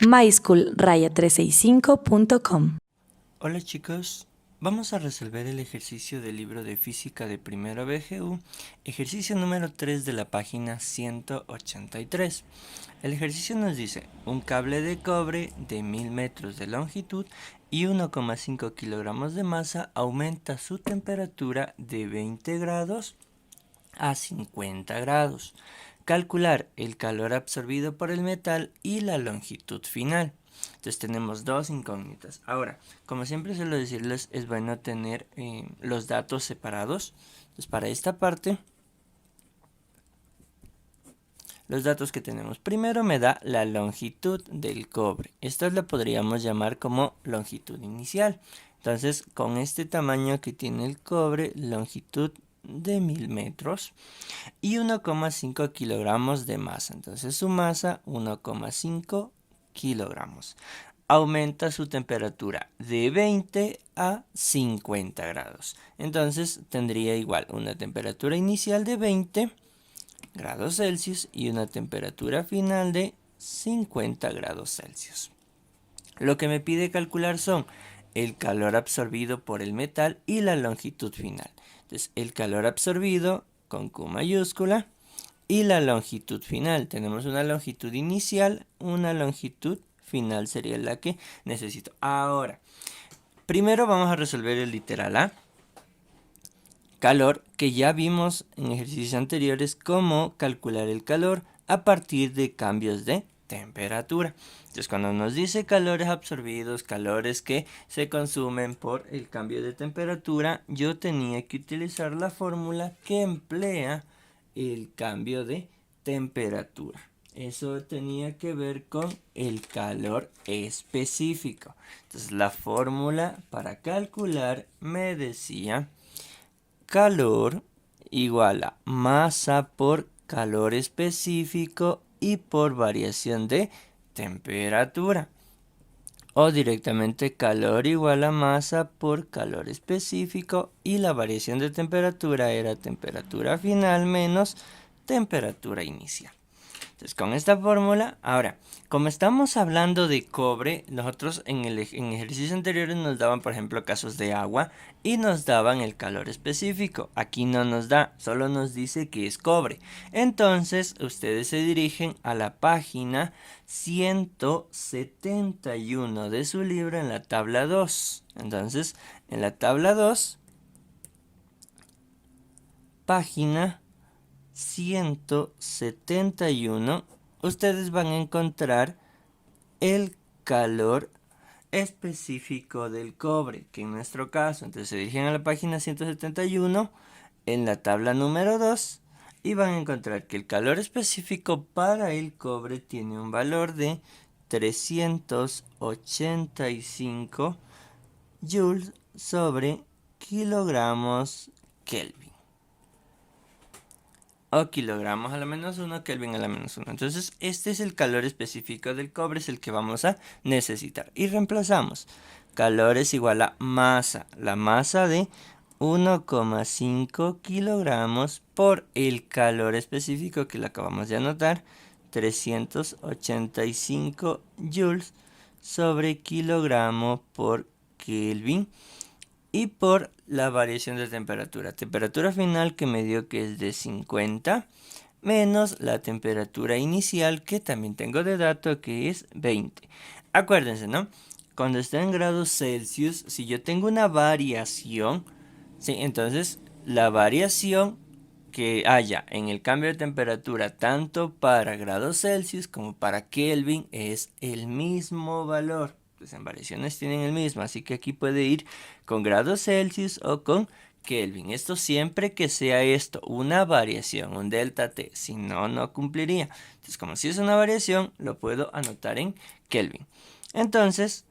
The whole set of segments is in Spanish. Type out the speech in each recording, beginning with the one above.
myschool-365.com. Hola chicos, vamos a resolver el ejercicio del libro de física de primero BGU, ejercicio número 3 de la página 183. El ejercicio nos dice, un cable de cobre de 1000 metros de longitud y 1,5 kilogramos de masa aumenta su temperatura de 20 grados a 50 grados. Calcular el calor absorbido por el metal y la longitud final. Entonces tenemos dos incógnitas. Ahora, como siempre suelo decirles, es bueno tener los datos separados. Entonces para esta parte, los datos que tenemos. Primero me da la longitud del cobre. Esto lo podríamos llamar como longitud inicial. Entonces con este tamaño que tiene el cobre, longitud de 1000 metros y 1,5 kilogramos de masa. Entonces su masa 1,5 kilogramos. Aumenta su temperatura de 20 a 50 grados. Entonces tendría igual una temperatura inicial de 20 grados Celsius y una temperatura final de 50 grados Celsius. Lo que me pide calcular son el calor absorbido por el metal y la longitud final. Entonces, el calor absorbido con Q mayúscula y la longitud final. Tenemos una longitud inicial, una longitud final sería la que necesito. Ahora, primero vamos a resolver el literal A. Calor, que ya vimos en ejercicios anteriores cómo calcular el calor a partir de cambios de temperatura. Entonces cuando nos dice calores absorbidos, calores que se consumen por el cambio de temperatura, yo tenía que utilizar la fórmula que emplea el cambio de temperatura. Eso tenía que ver con el calor específico. Entonces la fórmula para calcular me decía calor igual a masa por calor específico y por variación de temperatura. O directamente calor igual a masa por calor específico y la variación de temperatura era temperatura final menos temperatura inicial. Entonces con esta fórmula, ahora, como estamos hablando de cobre, nosotros en ejercicios anteriores nos daban, por ejemplo, casos de agua y nos daban el calor específico. Aquí no nos da, solo nos dice que es cobre. Entonces ustedes se dirigen a la página 171 de su libro en la tabla 2. Entonces, en la tabla 2, página 171, ustedes van a encontrar el calor específico del cobre, que en nuestro caso, entonces se dirigen a la página 171, en la tabla número 2, y van a encontrar que el calor específico para el cobre tiene un valor de 385 joules sobre kilogramos Kelvin. O kilogramos a la menos 1, Kelvin a la menos 1. Entonces, este es el calor específico del cobre, es el que vamos a necesitar. Y reemplazamos. Calor es igual a masa. La masa de 1,5 kilogramos por el calor específico que le acabamos de anotar. 385 joules sobre kilogramo por Kelvin. Y por la variación de temperatura. Temperatura final que me dio que es de 50 menos la temperatura inicial que también tengo de dato que es 20. Acuérdense, ¿no? Cuando está en grados Celsius, si yo tengo una variación, ¿sí? Entonces la variación que haya en el cambio de temperatura tanto para grados Celsius como para Kelvin es el mismo valor. Pues en variaciones tienen el mismo, así que aquí puede ir con grados Celsius o con Kelvin. Esto siempre que sea esto una variación, un delta T, si no, no cumpliría. Entonces, como si es una variación, lo puedo anotar en Kelvin. Entonces,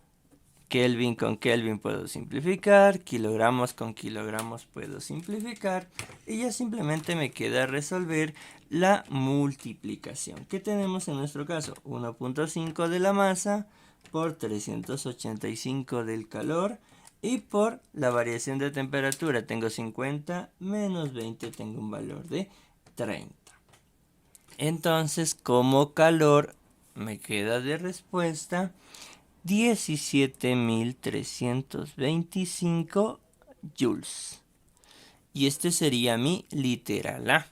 Kelvin con Kelvin puedo simplificar, kilogramos con kilogramos puedo simplificar y ya simplemente me queda resolver la multiplicación. ¿Qué tenemos en nuestro caso? 1,5 de la masa por 385 del calor y por la variación de temperatura. Tengo 50 menos 20, tengo un valor de 30. Entonces, como calor me queda de respuesta 17.325 joules. Y este sería mi literal A.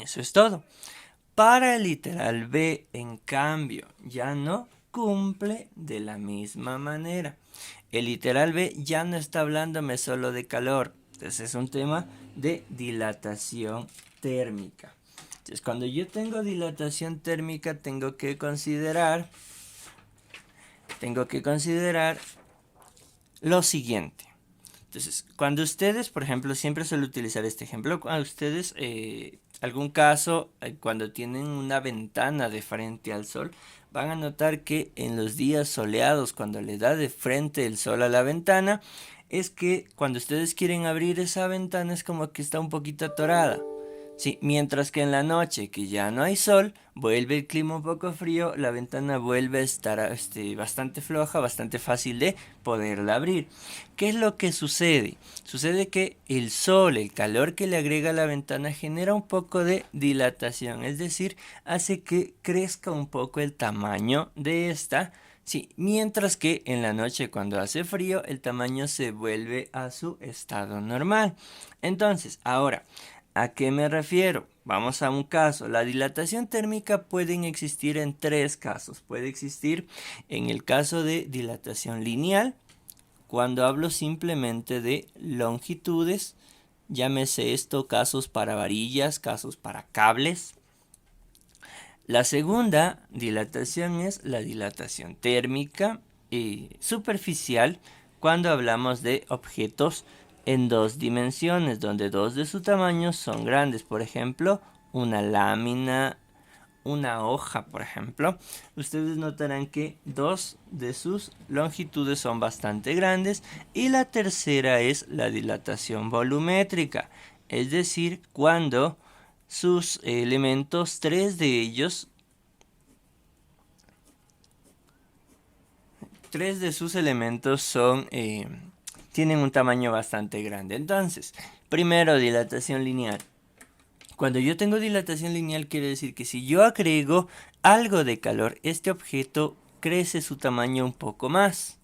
Eso es todo. Para el literal B, en cambio, ya no cumple de la misma manera. El literal B ya no está hablándome solo de calor. Entonces es un tema de dilatación térmica. Entonces cuando yo tengo dilatación térmica tengo que considerar lo siguiente. Entonces, cuando ustedes, por ejemplo, siempre suelo utilizar este ejemplo, cuando ustedes, algún caso, cuando tienen una ventana de frente al sol, van a notar que en los días soleados, cuando le da de frente el sol a la ventana, es que cuando ustedes quieren abrir esa ventana es como que está un poquito atorada. Sí, mientras que en la noche, que ya no hay sol, vuelve el clima un poco frío, la ventana vuelve a estar bastante floja, bastante fácil de poderla abrir. ¿Qué es lo que sucede? Sucede que el sol, el calor que le agrega a la ventana genera un poco de dilatación, es decir, hace que crezca un poco el tamaño de esta. Sí, mientras que en la noche cuando hace frío el tamaño se vuelve a su estado normal. Entonces, ahora, ¿a qué me refiero? Vamos a un caso. La dilatación térmica puede existir en tres casos. Puede existir en el caso de dilatación lineal, cuando hablo simplemente de longitudes, llámese esto casos para varillas, casos para cables. La segunda dilatación es la dilatación térmica superficial, cuando hablamos de objetos en dos dimensiones, donde dos de su tamaño son grandes. Por ejemplo, una lámina, una hoja, por ejemplo. Ustedes notarán que dos de sus longitudes son bastante grandes. Y la tercera es la dilatación volumétrica, es decir, cuando sus elementos, tres de sus elementos tienen un tamaño bastante grande. Entonces, primero, dilatación lineal. Cuando yo tengo dilatación lineal quiere decir que si yo agrego algo de calor, este objeto crece su tamaño un poco más.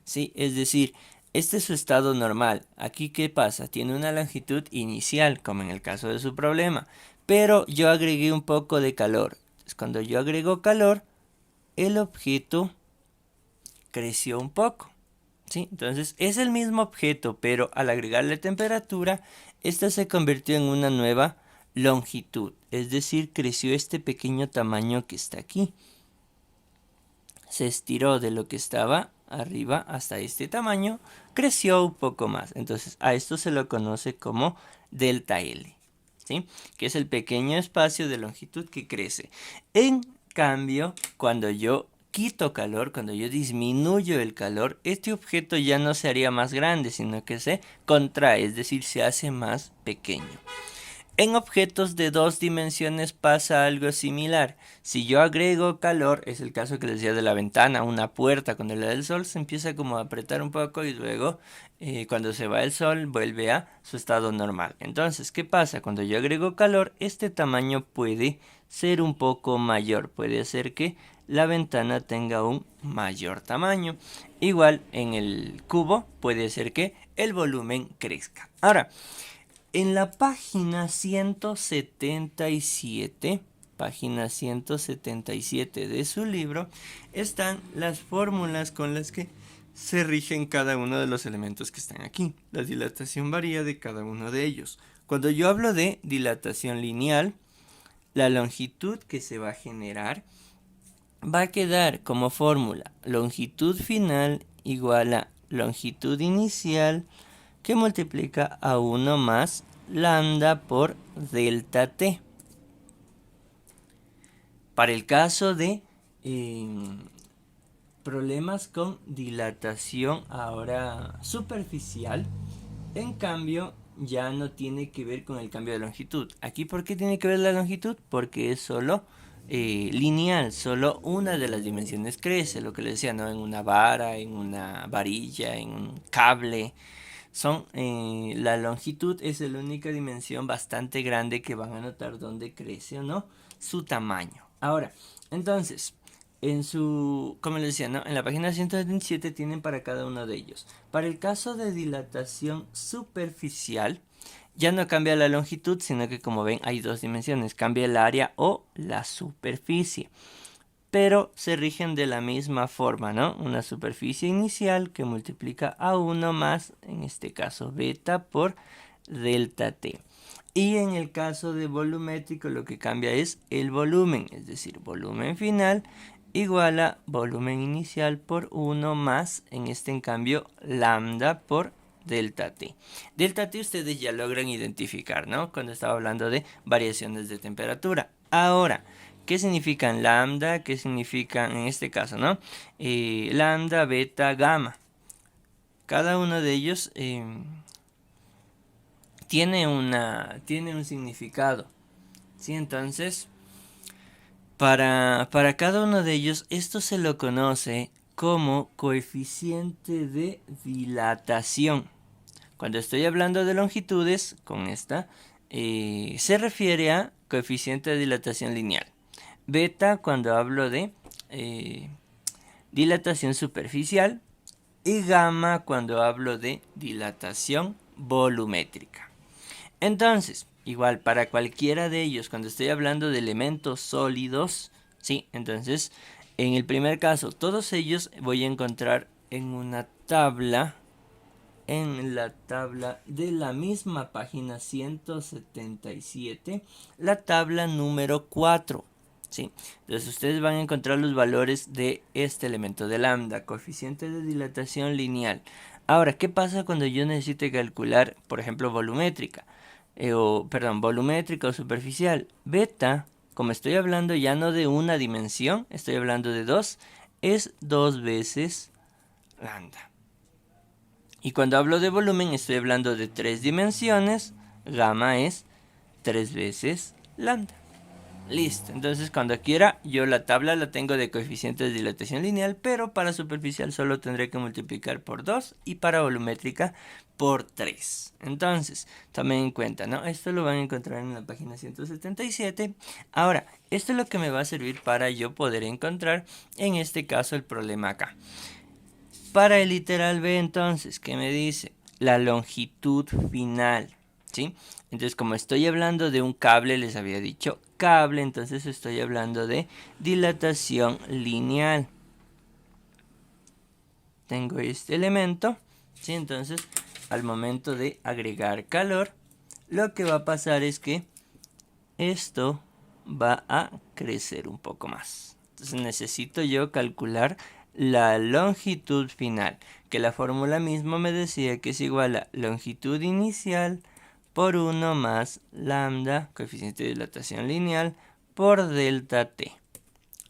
¿Sí? Es decir, este es su estado normal. Aquí, ¿qué pasa? Tiene una longitud inicial, como en el caso de su problema. Pero yo agregué un poco de calor. Entonces, cuando yo agrego calor, el objeto creció un poco. ¿Sí? Entonces es el mismo objeto, pero al agregarle temperatura, esta se convirtió en una nueva longitud. Es decir, creció este pequeño tamaño que está aquí. Se estiró de lo que estaba arriba hasta este tamaño, creció un poco más. Entonces a esto se lo conoce como delta L, ¿sí? Que es el pequeño espacio de longitud que crece. En cambio, cuando yo quito calor, cuando yo disminuyo el calor, este objeto ya no se haría más grande, sino que se contrae, es decir, se hace más pequeño. En objetos de dos dimensiones pasa algo similar. Si yo agrego calor, es el caso que les decía de la ventana, una puerta, cuando le da el sol se empieza como a apretar un poco y luego cuando se va el sol vuelve a su estado normal. Entonces, ¿qué pasa? Cuando yo agrego calor, este tamaño puede ser un poco mayor, puede hacer que la ventana tenga un mayor tamaño. Igual en el cubo puede ser que el volumen crezca. Ahora, en la página 177, de su libro, están las fórmulas con las que se rigen cada uno de los elementos que están aquí. La dilatación varía de cada uno de ellos. Cuando yo hablo de dilatación lineal, la longitud que se va a generar va a quedar como fórmula longitud final igual a longitud inicial que multiplica a 1 más lambda por delta t. Para el caso de problemas con dilatación ahora superficial, en cambio ya no tiene que ver con el cambio de longitud. Aquí, ¿por qué tiene que ver la longitud? Porque es solo lineal, solo una de las dimensiones crece, lo que les decía, ¿no? En una vara, en una varilla, en un cable. La longitud es la única dimensión bastante grande que van a notar donde crece o no su tamaño. Ahora, entonces, como les decía, ¿no? En la página 127 tienen para cada uno de ellos. Para el caso de dilatación superficial, ya no cambia la longitud, sino que como ven hay dos dimensiones, cambia el área o la superficie. Pero se rigen de la misma forma, ¿no? Una superficie inicial que multiplica a 1 más, en este caso, beta por delta t. Y en el caso de volumétrico lo que cambia es el volumen, es decir, volumen final igual a volumen inicial por 1 más, en cambio, lambda por delta t. Delta t ustedes ya logran identificar, ¿no? Cuando estaba hablando de variaciones de temperatura. Ahora, ¿qué significan lambda? ¿Qué significan en este caso, no? Lambda, beta, gamma. Cada uno de ellos tiene un significado. ¿Sí? Entonces, para cada uno de ellos, esto se lo conoce como coeficiente de dilatación. Cuando estoy hablando de longitudes, con esta, se refiere a coeficiente de dilatación lineal. Beta cuando hablo de dilatación superficial. Y gamma cuando hablo de dilatación volumétrica. Entonces, igual para cualquiera de ellos, cuando estoy hablando de elementos sólidos, sí, entonces, en el primer caso, todos ellos voy a encontrar en una tabla, en la tabla de la misma página 177, la tabla número 4. ¿Sí? Entonces ustedes van a encontrar los valores de este elemento de lambda, coeficiente de dilatación lineal. Ahora, ¿qué pasa cuando yo necesite calcular, por ejemplo, volumétrica? Volumétrica o superficial. Beta, como estoy hablando ya no de una dimensión, estoy hablando de dos, es 2 veces lambda. Y cuando hablo de volumen estoy hablando de 3 dimensiones, gamma es 3 veces lambda. Listo, entonces cuando quiera yo la tabla la tengo de coeficientes de dilatación lineal, pero para superficial solo tendré que multiplicar por 2 y para volumétrica por 3. Entonces, tomen en cuenta, ¿no? Esto lo van a encontrar en la página 177. Ahora, esto es lo que me va a servir para yo poder encontrar, en este caso, el problema acá. Para el literal B, entonces, ¿qué me dice? La longitud final, ¿sí? Entonces, como estoy hablando de un cable, les había dicho cable, entonces estoy hablando de dilatación lineal. Tengo este elemento, ¿sí? Entonces, al momento de agregar calor, lo que va a pasar es que esto va a crecer un poco más. Entonces, necesito yo calcular la longitud final, que la fórmula misma me decía que es igual a longitud inicial por 1 más lambda, coeficiente de dilatación lineal, por delta t.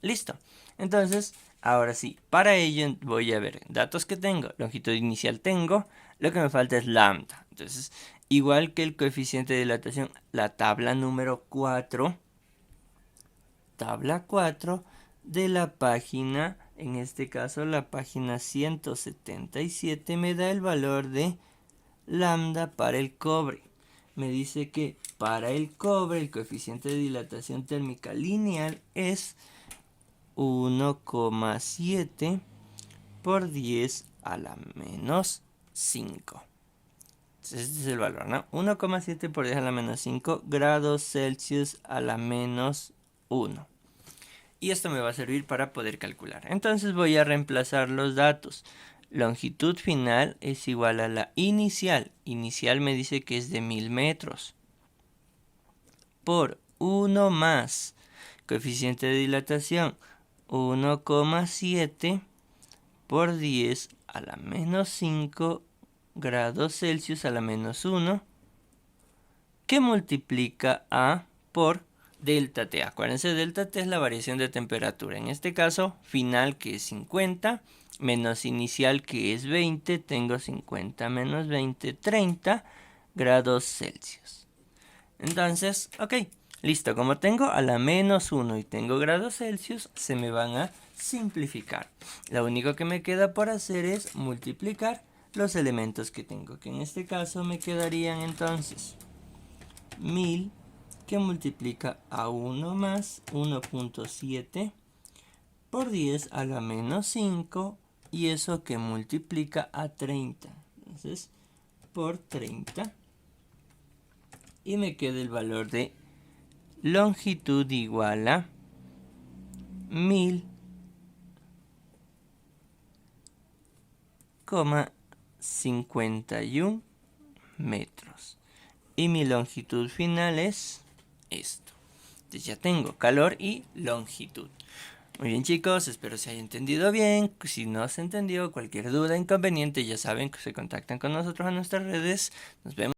Listo. Entonces, ahora sí, para ello voy a ver datos que tengo. Longitud inicial tengo, lo que me falta es lambda. Entonces, igual que el coeficiente de dilatación, la tabla número 4, tabla 4 de la página, en este caso la página 177, me da el valor de lambda para el cobre. Me dice que para el cobre el coeficiente de dilatación térmica lineal es 1,7 por 10 a la menos 5. Entonces este es el valor, ¿no? 1,7 por 10 a la menos 5 grados Celsius a la menos 1. Y esto me va a servir para poder calcular. Entonces voy a reemplazar los datos. Longitud final es igual a la inicial. Inicial me dice que es de 1000 metros. Por 1 más coeficiente de dilatación 1,7 por 10 a la menos 5 grados Celsius a la menos 1, que multiplica a por delta T. Acuérdense, delta T es la variación de temperatura. En este caso, final que es 50, menos inicial que es 20, tengo 50 menos 20, 30 grados Celsius. Entonces, ok, listo. Como tengo a la menos 1 y tengo grados Celsius, se me van a simplificar. Lo único que me queda por hacer es multiplicar los elementos que tengo, que en este caso me quedarían entonces 1000 que multiplica a 1 más 1.7 por 10 a la menos 5 y eso que multiplica a 30. Entonces, por 30. Y me queda el valor de longitud igual a 1000,51 metros. Y mi longitud final es esto. Entonces ya tengo calor y longitud. Muy bien, chicos, espero se haya entendido bien. Si no se entendió, cualquier duda, inconveniente, ya saben que se contactan con nosotros a nuestras redes. Nos vemos.